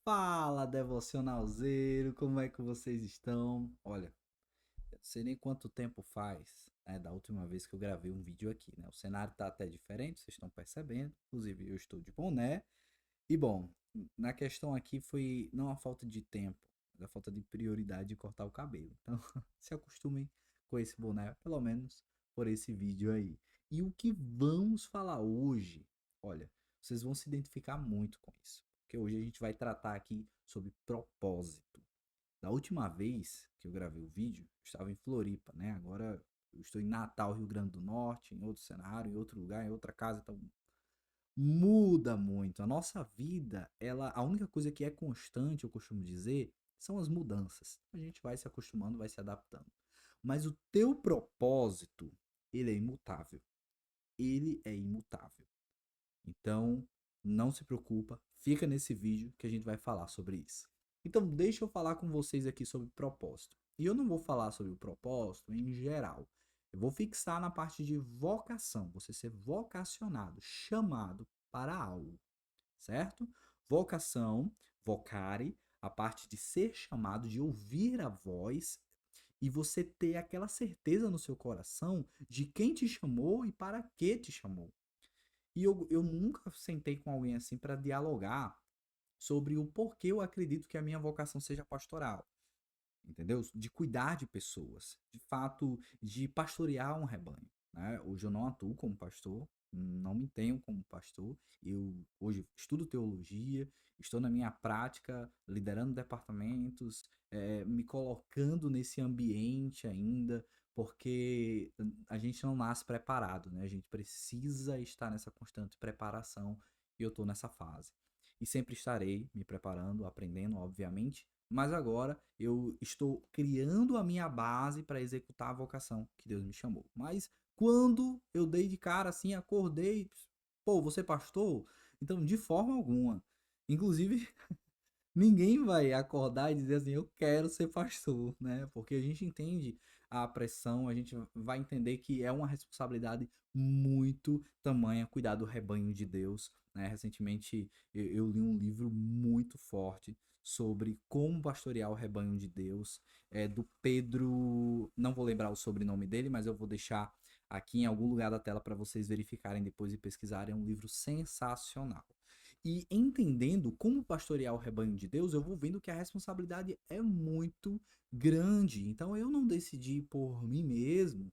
Fala, devocionalzeiro, como é que vocês estão? Olha, eu não sei nem quanto tempo faz, né, da última vez que eu gravei um vídeo aqui, né? O cenário tá até diferente, vocês estão percebendo. Inclusive, eu estou de boné. E bom, na questão aqui foi não a falta de tempo, mas a falta de prioridade de cortar o cabelo. Então, se acostumem com esse boné, pelo menos por esse vídeo aí. E o que vamos falar hoje? Olha, vocês vão se identificar muito com isso, porque hoje a gente vai tratar aqui sobre propósito. Da última vez que eu gravei o vídeo, eu estava em Floripa, né? Agora eu estou em Natal, Rio Grande do Norte, em outro cenário, em outro lugar, em outra casa, então muda muito. A nossa vida, ela, a única coisa que é constante, eu costumo dizer, são as mudanças. A gente vai se acostumando, vai se adaptando. Mas o teu propósito, ele é imutável. Ele é imutável. Então, não se preocupa, fica nesse vídeo que a gente vai falar sobre isso. Então, deixa eu falar com vocês aqui sobre propósito. E eu não vou falar sobre o propósito em geral. Eu vou fixar na parte de vocação, você ser vocacionado, chamado para algo, certo? Vocação, vocare, a parte de ser chamado, de ouvir a voz e você ter aquela certeza no seu coração de quem te chamou e para que te chamou. E eu nunca sentei com alguém assim para dialogar sobre o porquê eu acredito que a minha vocação seja pastoral, entendeu? De cuidar de pessoas, de fato, de pastorear um rebanho, né? Hoje eu não atuo como pastor, não me tenho como pastor. Eu hoje estudo teologia, estou na minha prática liderando departamentos, me colocando nesse ambiente ainda, porque a gente não nasce preparado, né? A gente precisa estar nessa constante preparação e eu estou nessa fase. E sempre estarei me preparando, aprendendo, obviamente, mas agora eu estou criando a minha base para executar a vocação que Deus me chamou. Mas quando eu dei de cara assim, acordei, pô, você é pastor? Então, de forma alguma. Inclusive, ninguém vai acordar e dizer assim, eu quero ser pastor, né? Porque a gente entende a pressão, a gente vai entender que é uma responsabilidade muito tamanha cuidar do rebanho de Deus, né? Recentemente eu li um livro muito forte sobre como pastorear o rebanho de Deus, do Pedro, não vou lembrar o sobrenome dele, mas eu vou deixar aqui em algum lugar da tela para vocês verificarem depois e pesquisarem. É um livro sensacional. E entendendo como pastorear o rebanho de Deus, eu vou vendo que a responsabilidade é muito grande. Então eu não decidi por mim mesmo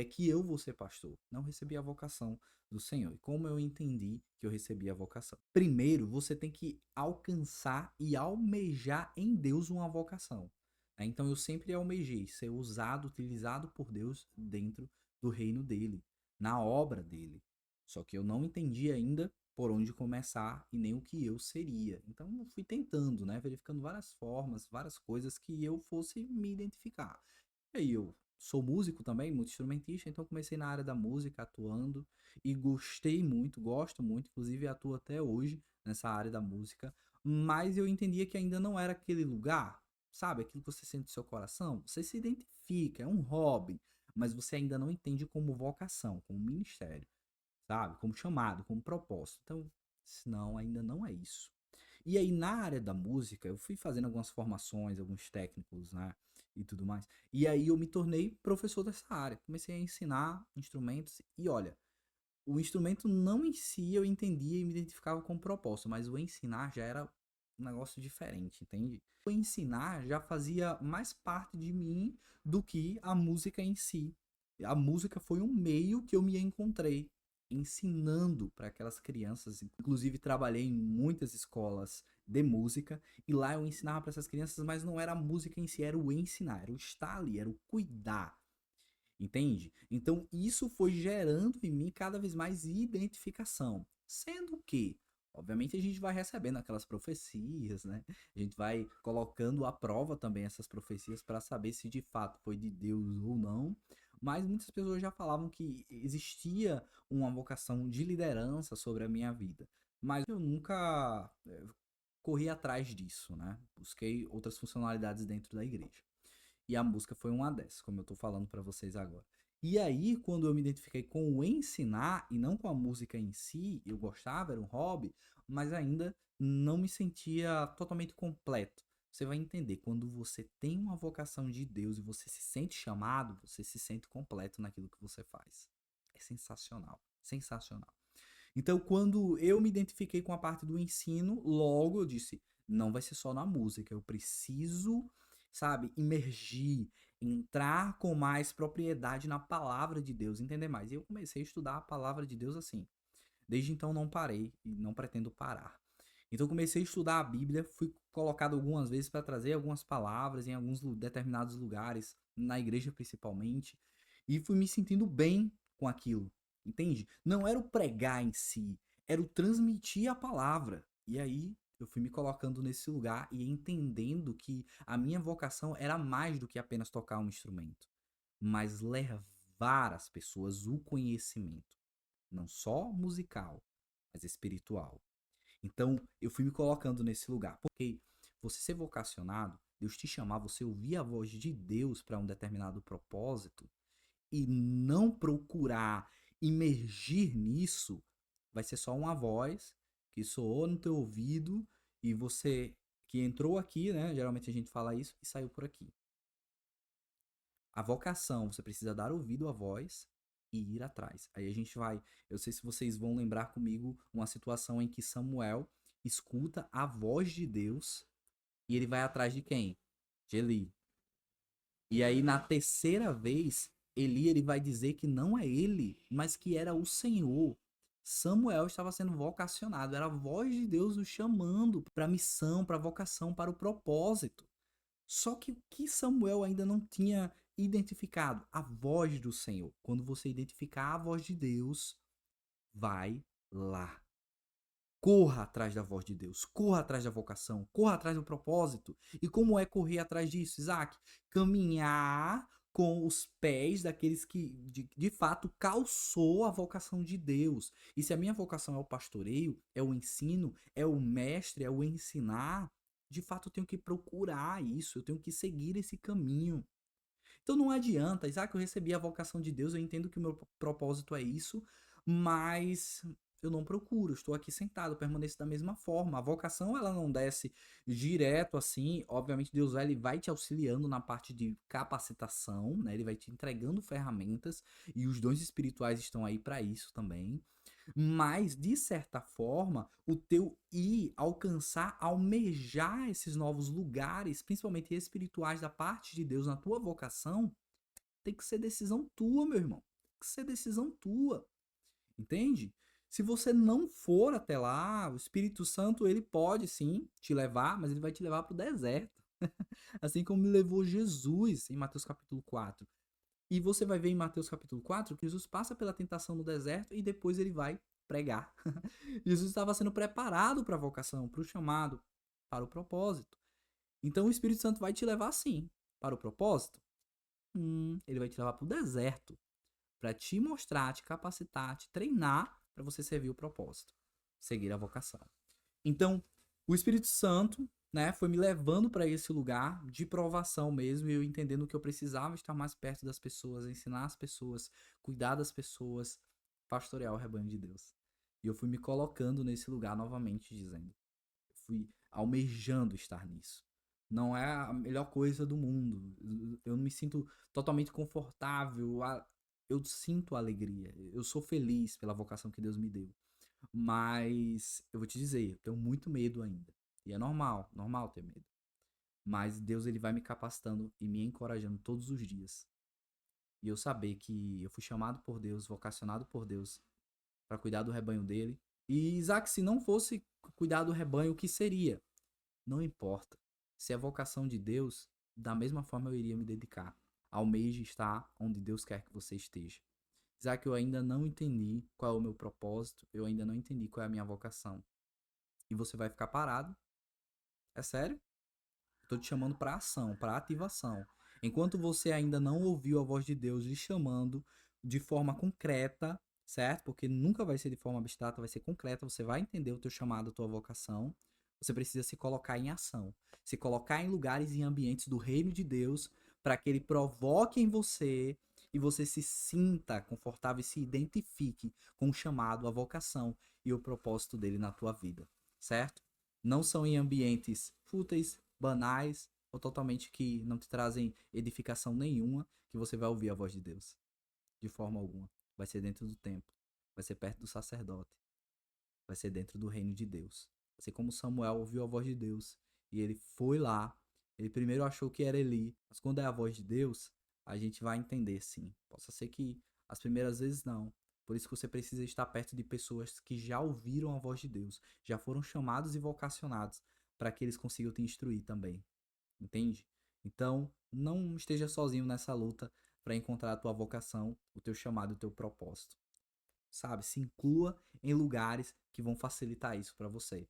que eu vou ser pastor. Não recebi a vocação do Senhor. E como eu entendi que eu recebi a vocação? Primeiro, você tem que alcançar e almejar em Deus uma vocação, né? Então eu sempre almejei ser usado, utilizado por Deus dentro do reino dele, na obra dele. Só que eu não entendi ainda por onde começar e nem o que eu seria. Então eu fui tentando, né, verificando várias formas, várias coisas que eu fosse me identificar. E aí eu sou músico também, multi-instrumentista, então comecei na área da música, atuando e gostei muito, gosto muito, inclusive atuo até hoje nessa área da música, mas eu entendia que ainda não era aquele lugar, sabe, aquilo que você sente no seu coração, você se identifica, é um hobby, mas você ainda não entende como vocação, como ministério, sabe? Como chamado, como propósito. Então, não, ainda não é isso. E aí, na área da música, eu fui fazendo algumas formações, alguns técnicos, né? E tudo mais. E aí eu me tornei professor dessa área. Comecei a ensinar instrumentos. E olha, o instrumento não em si eu entendia e me identificava com propósito, mas o ensinar já era um negócio diferente, entende? O ensinar já fazia mais parte de mim do que a música em si. A música foi um meio que eu me encontrei ensinando para aquelas crianças. Inclusive, trabalhei em muitas escolas de música e lá eu ensinava para essas crianças, mas não era a música em si, era o ensinar, era o estar ali, era o cuidar. Entende? Então isso foi gerando em mim cada vez mais identificação. Sendo que, obviamente, a gente vai recebendo aquelas profecias, né? A gente vai colocando à prova também essas profecias para saber se de fato foi de Deus ou não. Mas muitas pessoas já falavam que existia uma vocação de liderança sobre a minha vida. Mas eu nunca corri atrás disso, né? Busquei outras funcionalidades dentro da igreja. E a música foi uma dessas, como eu tô falando para vocês agora. E aí, quando eu me identifiquei com o ensinar e não com a música em si, eu gostava, era um hobby, mas ainda não me sentia totalmente completo. Você vai entender, quando você tem uma vocação de Deus e você se sente chamado, você se sente completo naquilo que você faz. É sensacional, sensacional. Então, quando eu me identifiquei com a parte do ensino, logo eu disse, não vai ser só na música, eu preciso, sabe, imergir, entrar com mais propriedade na palavra de Deus, entender mais. E eu comecei a estudar a palavra de Deus assim. Desde então não parei e não pretendo parar. Então comecei a estudar a Bíblia, fui colocado algumas vezes para trazer algumas palavras em alguns determinados lugares, na igreja principalmente, e fui me sentindo bem com aquilo, entende? Não era o pregar em si, era o transmitir a palavra. E aí eu fui me colocando nesse lugar e entendendo que a minha vocação era mais do que apenas tocar um instrumento, mas levar às pessoas o conhecimento, não só musical, mas espiritual. Então, eu fui me colocando nesse lugar. Porque você ser vocacionado, Deus te chamar, você ouvir a voz de Deus para um determinado propósito e não procurar imergir nisso, vai ser só uma voz que soou no teu ouvido e você que entrou aqui, né? Geralmente a gente fala isso e saiu por aqui. A vocação, você precisa dar ouvido à voz e ir atrás. Aí a gente vai. Eu sei se vocês vão lembrar comigo uma situação em que Samuel escuta a voz de Deus e ele vai atrás de quem? De Eli. E aí na terceira vez, Eli ele vai dizer que não é ele, mas que era o Senhor. Samuel estava sendo vocacionado, era a voz de Deus o chamando para a missão, para a vocação, para o propósito. Só que o que Samuel ainda não tinha identificado? A voz do Senhor. Quando você identificar a voz de Deus, vai lá. Corra atrás da voz de Deus, corra atrás da vocação, corra atrás do propósito. E como é correr atrás disso, Isaac? Caminhar com os pés daqueles que de fato calçou a vocação de Deus. E se a minha vocação é o pastoreio, é o ensino, é o mestre, é o ensinar, de fato eu tenho que procurar isso, eu tenho que seguir esse caminho. Então não adianta, Isaac, eu recebi a vocação de Deus, eu entendo que o meu propósito é isso, mas eu não procuro, estou aqui sentado, permaneço da mesma forma. A vocação, ela não desce direto assim, obviamente Deus ele vai te auxiliando na parte de capacitação, né? Ele vai te entregando ferramentas e os dons espirituais estão aí para isso também. Mas, de certa forma, o teu ir, alcançar, almejar esses novos lugares, principalmente espirituais da parte de Deus na tua vocação, tem que ser decisão tua, meu irmão. Tem que ser decisão tua. Entende? Se você não for até lá, o Espírito Santo, ele pode sim te levar, mas ele vai te levar para o deserto. Assim como levou Jesus em Mateus capítulo 4. E você vai ver em Mateus capítulo 4 que Jesus passa pela tentação no deserto e depois ele vai pregar. Jesus estava sendo preparado para a vocação, para o chamado, para o propósito. Então o Espírito Santo vai te levar sim para o propósito. Ele vai te levar para o deserto para te mostrar, te capacitar, te treinar para você servir o propósito, seguir a vocação. Então, o Espírito Santo, né, foi me levando para esse lugar de provação mesmo, e eu entendendo que eu precisava estar mais perto das pessoas, ensinar as pessoas, cuidar das pessoas, pastorear o rebanho de Deus. E eu fui me colocando nesse lugar novamente, dizendo, fui almejando estar nisso. Não é a melhor coisa do mundo. Eu não me sinto totalmente confortável. Eu sinto alegria. Eu sou feliz pela vocação que Deus me deu. Mas eu vou te dizer, eu tenho muito medo ainda. E é normal, normal ter medo. Mas Deus ele vai me capacitando e me encorajando todos os dias. E eu saber que eu fui chamado por Deus, vocacionado por Deus para cuidar do rebanho dele. E Isaac, se não fosse cuidar do rebanho, o que seria? Não importa. Se é vocação de Deus, da mesma forma eu iria me dedicar. Almeje estar onde Deus quer que você esteja. Isaac, eu ainda não entendi qual é o meu propósito, eu ainda não entendi qual é a minha vocação. E você vai ficar parado? É sério? Estou te chamando para ação, para ativação. Enquanto você ainda não ouviu a voz de Deus lhe chamando de forma concreta, certo? Porque nunca vai ser de forma abstrata, vai ser concreta, você vai entender o teu chamado, a tua vocação. Você precisa se colocar em ação, se colocar em lugares e ambientes do reino de Deus para que ele provoque em você e você se sinta confortável e se identifique com o chamado, a vocação e o propósito dele na tua vida. certo? Não são em ambientes fúteis, banais ou totalmente que não te trazem edificação nenhuma que você vai ouvir a voz de Deus. De forma alguma. Vai ser dentro do templo. Vai ser perto do sacerdote. Vai ser dentro do reino de Deus. Vai ser como Samuel ouviu a voz de Deus. E ele foi lá. Ele primeiro achou que era Eli. Mas quando é a voz de Deus, a gente vai entender sim. Possa ser que as primeiras vezes não. Por isso que você precisa estar perto de pessoas que já ouviram a voz de Deus. Já foram chamados e vocacionados para que eles consigam te instruir também. Entende? Então, não esteja sozinho nessa luta para encontrar a tua vocação, o teu chamado e o teu propósito. Sabe? Se inclua em lugares que vão facilitar isso para você.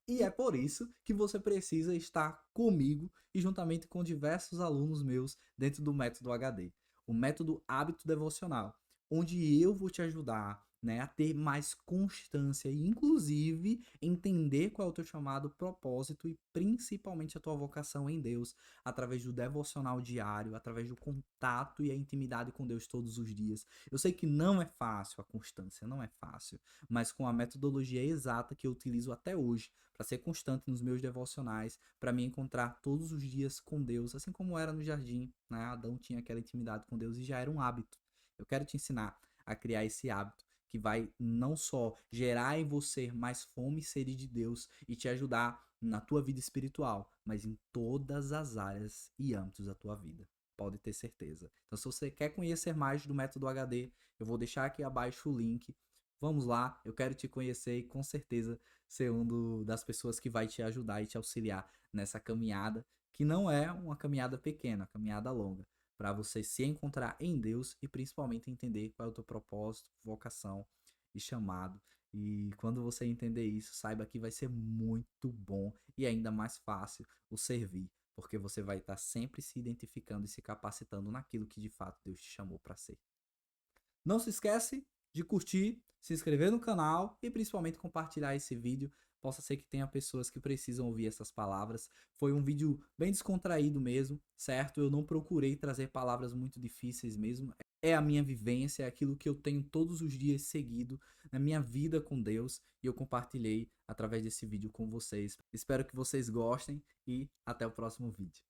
E é por isso que você precisa estar comigo e juntamente com diversos alunos meus dentro do método HD, o método hábito devocional, onde eu vou te ajudar, né, a ter mais constância e inclusive entender qual é o teu chamado, propósito e principalmente a tua vocação em Deus, através do devocional diário, através do contato e a intimidade com Deus todos os dias. Eu sei que não é fácil a constância, não é fácil, mas com a metodologia exata que eu utilizo até hoje, para ser constante nos meus devocionais, para me encontrar todos os dias com Deus, assim como era no jardim, né? Adão tinha aquela intimidade com Deus e já era um hábito. Eu quero te ensinar a criar esse hábito que vai não só gerar em você mais fome e sede de Deus e te ajudar na tua vida espiritual, mas em todas as áreas e âmbitos da tua vida. Pode ter certeza. Então, se você quer conhecer mais do método HD, eu vou deixar aqui abaixo o link. Vamos lá, eu quero te conhecer e com certeza ser das pessoas que vai te ajudar e te auxiliar nessa caminhada, que não é uma caminhada pequena, uma caminhada longa, para você se encontrar em Deus e principalmente entender qual é o teu propósito, vocação e chamado. E quando você entender isso, saiba que vai ser muito bom e ainda mais fácil o servir, porque você vai estar sempre se identificando e se capacitando naquilo que de fato Deus te chamou para ser. Não se esquece de curtir, se inscrever no canal e principalmente compartilhar esse vídeo. Possa ser que tenha pessoas que precisam ouvir essas palavras. Foi um vídeo bem descontraído mesmo, certo? Eu não procurei trazer palavras muito difíceis mesmo. É a minha vivência, é aquilo que eu tenho todos os dias seguido na minha vida com Deus e eu compartilhei através desse vídeo com vocês. Espero que vocês gostem e até o próximo vídeo.